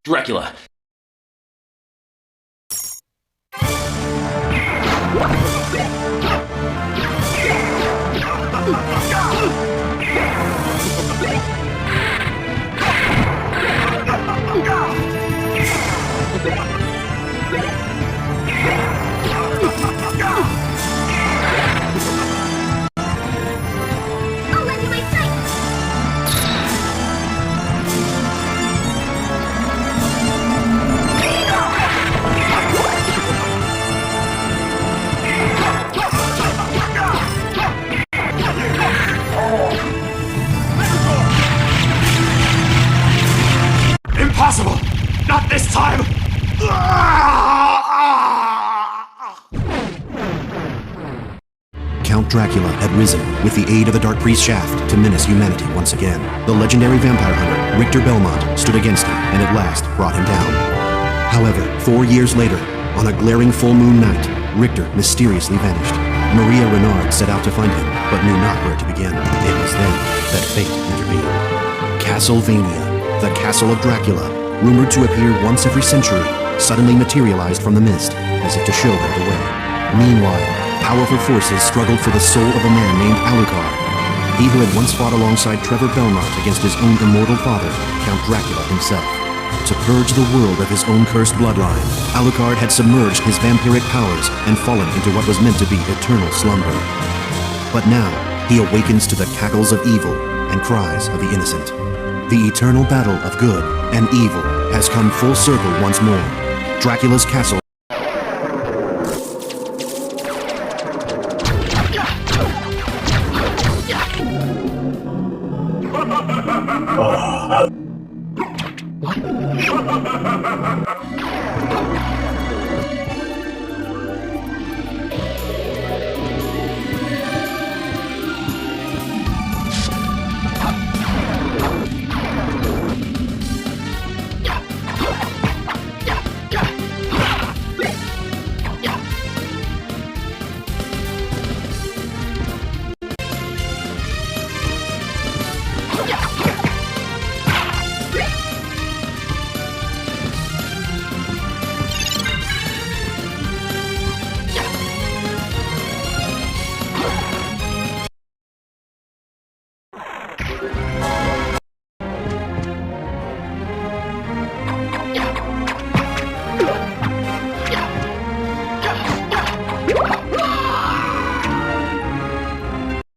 Dracula. Impossible! Not this time! Count Dracula had risen with the aid of the Dark Priest shaft to menace humanity once again. The legendary vampire hunter, Richter Belmont, stood against him and at last brought him down. However, 4 years later, on a glaring full moon night, Richter mysteriously vanished. Maria Renard set out to find him, but knew not where to begin. It was then that fate intervened. Castlevanina, the castle of Dracula, rumored to appear once every century, suddenly materialized from the mist, as if to show her the way. Meanwhile, powerful forces struggled for the soul of a man named Alucard. He who had once fought alongside Trevor Belmont against his own immortal father, Count Dracula himself. To purge the world of his own cursed bloodline, Alucard had submerged his vampiric powers and fallen into what was meant to be eternal slumber. But now, he awakens to the cackles of evil and cries of the innocent. The eternal battle of good and evil has come full circle once more. Dracula's castle. What?